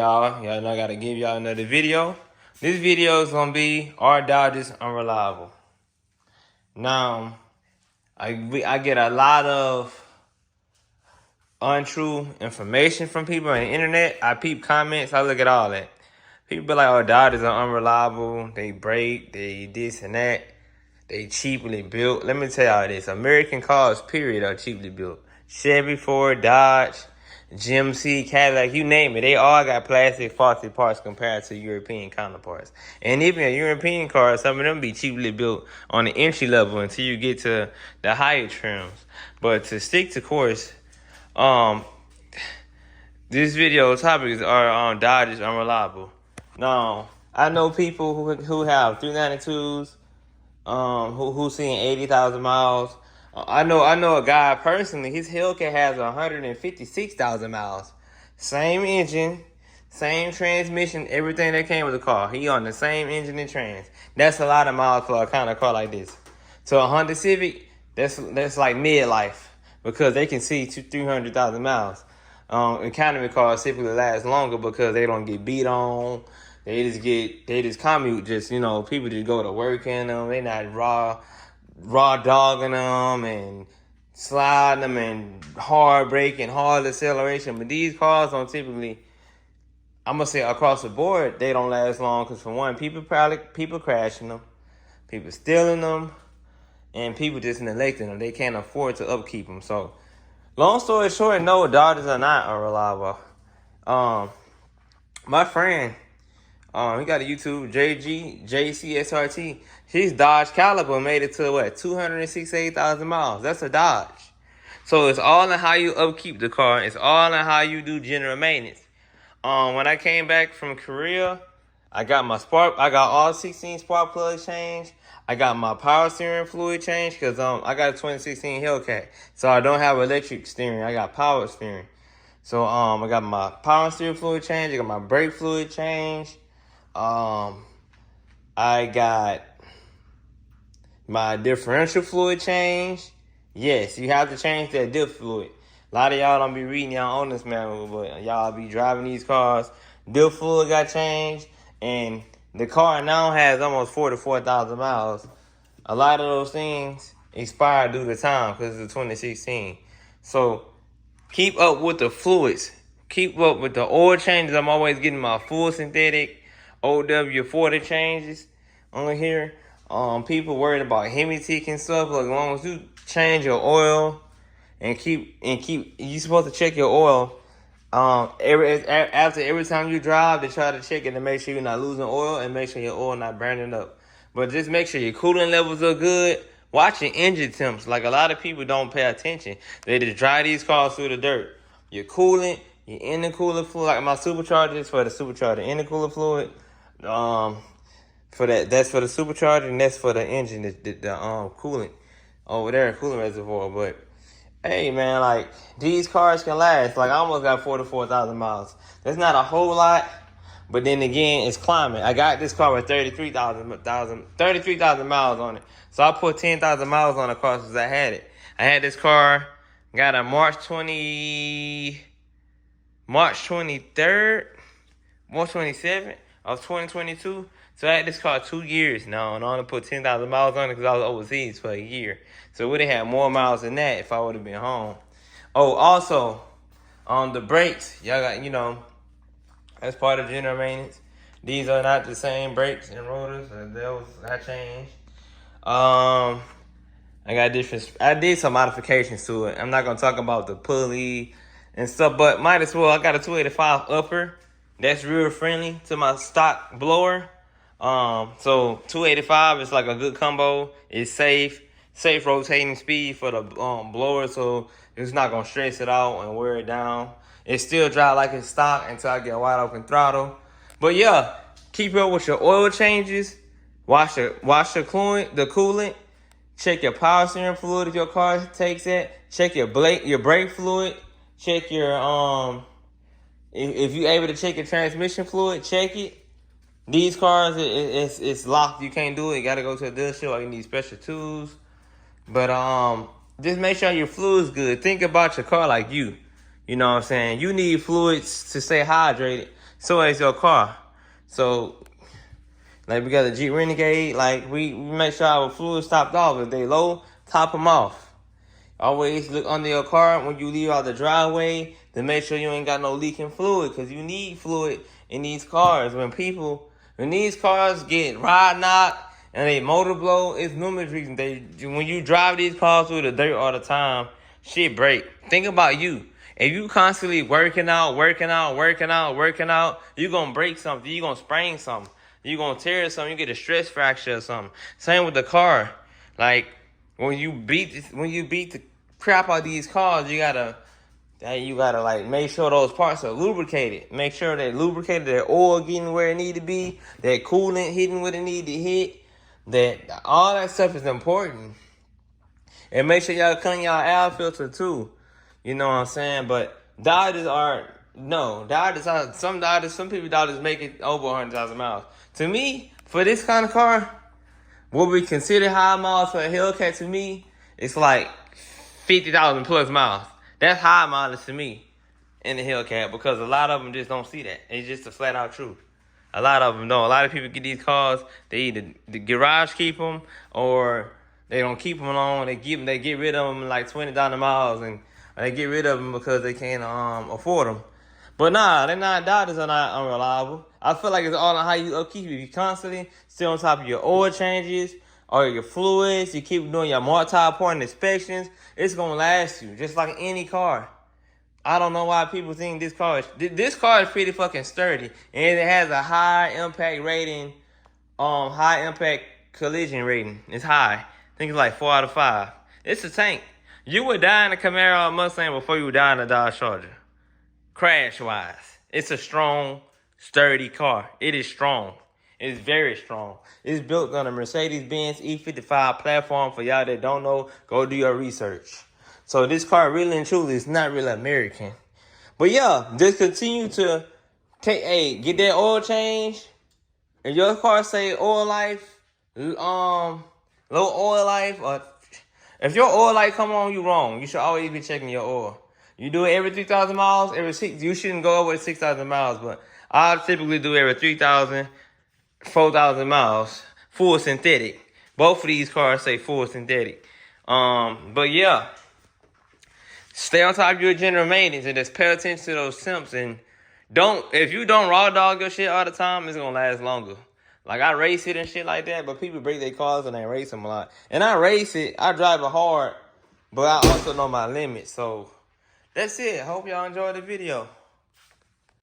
Y'all know I gotta give y'all another video. This video is gonna be our Dodgers unreliable. Now, I get a lot of untrue information from people on the internet. I peep comments, I look at all that. People be like, oh, Dodgers are unreliable, they break, they this and that, they cheaply built. Let me tell y'all this, American cars, period, are cheaply built. Chevy, Ford, Dodge, GMC, Cadillac, you name it. They all got plastic faulty parts compared to European counterparts. And even a European car, some of them be cheaply built on the entry level until you get to the higher trims. But to stick to course, this video topics are Dodgers unreliable. Now, I know people who have 392s, who seen 80,000 miles. I know a guy personally, his Hellcat has 156,000 miles. Same engine, same transmission, everything that came with the car. He on the same engine and trans. That's a lot of miles for a kind of car like this. So a Honda Civic, that's like midlife because they can see 300,000 miles. Economy cars typically last longer because they don't get beat on. They just commute. People just go to work in them. They not raw dogging them and sliding them and hard braking, hard acceleration. But these cars don't typically, I'm gonna say across the board, they don't last long because for one, people crashing them, people stealing them, and people just neglecting them. They can't afford to upkeep them. So, long story short, no, Dodgers are not unreliable. My friend, he got a YouTube, JCSRT. His Dodge Caliber made it to 268,000 miles. That's a Dodge. So it's all in how you upkeep the car. It's all in how you do general maintenance. When I came back from Korea, I got all 16 spark plugs changed. I got my power steering fluid changed because I got a 2016 Hellcat. So I don't have electric steering. I got power steering. So I got my power steering fluid changed. I got my brake fluid changed. I got my differential fluid changed. Yes, you have to change that diff fluid. A lot of y'all don't be reading y'all on this manual, but y'all be driving these cars. Diff fluid got changed, and the car now has almost 44,000 miles. A lot of those things expired due to time because it's 2016. So keep up with the fluids. Keep up with the oil changes. I'm always getting my full synthetic OW40 changes on here. People worried about hemi-tick and stuff. As long as you change your oil and keep you supposed to check your oil. Every time you drive, they try to check it to make sure you're not losing oil and make sure your oil not burning up. But just make sure your coolant levels are good. Watch your engine temps. Like a lot of people don't pay attention. They just drive these cars through the dirt. Your coolant, your intercooler fluid, like my supercharger is for the supercharger intercooler fluid. That's for the supercharger, and that's for the engine, the coolant over there, coolant reservoir. But hey, man, like these cars can last. Like I almost got 44,000 miles. That's not a whole lot, but then again, it's climbing. I got this car with 33,000 miles on it. So I put 10,000 miles on the car since I had it. I had this car, got a March 27th of 2022. So I had this car 2 years now, and I only put 10,000 miles on it because I was overseas for a year. So it would have had more miles than that if I would have been home. Oh, also, on the brakes, y'all got, as part of general maintenance, these are not the same brakes and rotors. Those I changed. I did some modifications to it. I'm not going to talk about the pulley and stuff, but might as well. I got a 285 upper. That's real friendly to my stock blower. So 285 is like a good combo. It's safe rotating speed for the blower, so it's not gonna stress it out and wear it down. It still drive like it's stock until I get a wide open throttle. But yeah, keep up with your oil changes. Wash the coolant. Check your power steering fluid if your car takes it. Check your brake fluid. Check your if you're able to check your transmission fluid, check it. These cars, it's locked. You can't do it. You got to go to a dealership or you need special tools. But just make sure your fluid's good. Think about your car like you. You know what I'm saying? You need fluids to stay hydrated. So is your car. So, like, we got a Jeep Renegade. Like, we make sure our fluids topped off. If they low, top them off. Always look under your car when you leave out the driveway to make sure you ain't got no leaking fluid, because you need fluid in these cars. When these cars get ride knocked and they motor blow, it's numerous reasons. When you drive these cars through the dirt all the time, shit break. Think about you. If you constantly working out, you're gonna break something. You're gonna sprain something. You're gonna tear something. You get a stress fracture or something. Same with the car. Like, when you beat the crap out of these cars, you gotta like make sure those parts are lubricated. Make sure they're lubricated, their oil getting where it need to be, that coolant hitting what it need to hit. That all that stuff is important. And make sure y'all clean y'all air filter too. You know what I'm saying? But some people doctors make it over 100,000 miles. To me, for this kind of car, what we consider high miles for a Hellcat, to me, it's like 50,000 plus miles. That's high mileage to me in the Hellcat, because a lot of them just don't see that. It's just a flat out truth. A lot of them don't. A lot of people get these cars, they either the garage keep them or they don't keep them long. They get rid of them like 20,000 miles, and they get rid of them because they can't afford them. But nah, doctors are not unreliable. I feel like it's all on how you upkeep it. If you constantly stay on top of your oil changes or your fluids, you keep doing your multi-point inspections, it's gonna last you, just like any car. I don't know why people think this car is pretty fucking sturdy, and it has a high impact rating, high impact collision rating. It's high. I think it's like 4 out of 5. It's a tank. You would die in a Camaro or Mustang before you would die in a Dodge Charger. Crash wise, it's a strong, sturdy car. It is strong. It's very strong. It's built on a Mercedes-Benz E55 platform. For y'all that don't know, go do your research. So this car really and truly is not really American. But yeah, just continue to get that oil change. If your car say oil life, low oil life, or if your oil light come on, you wrong. You should always be checking your oil. You do it every 3,000 miles, you shouldn't go over 6,000 miles, but I typically do every 3,000, 4,000 miles, full synthetic. Both of these cars say full synthetic. But yeah, stay on top of your general maintenance and just pay attention to those temps. And if you don't raw dog your shit all the time, it's gonna last longer. Like, I race it and shit like that, but people break their cars and they race them a lot. And I race it, I drive it hard, but I also know my limits. So that's it. Hope y'all enjoyed the video.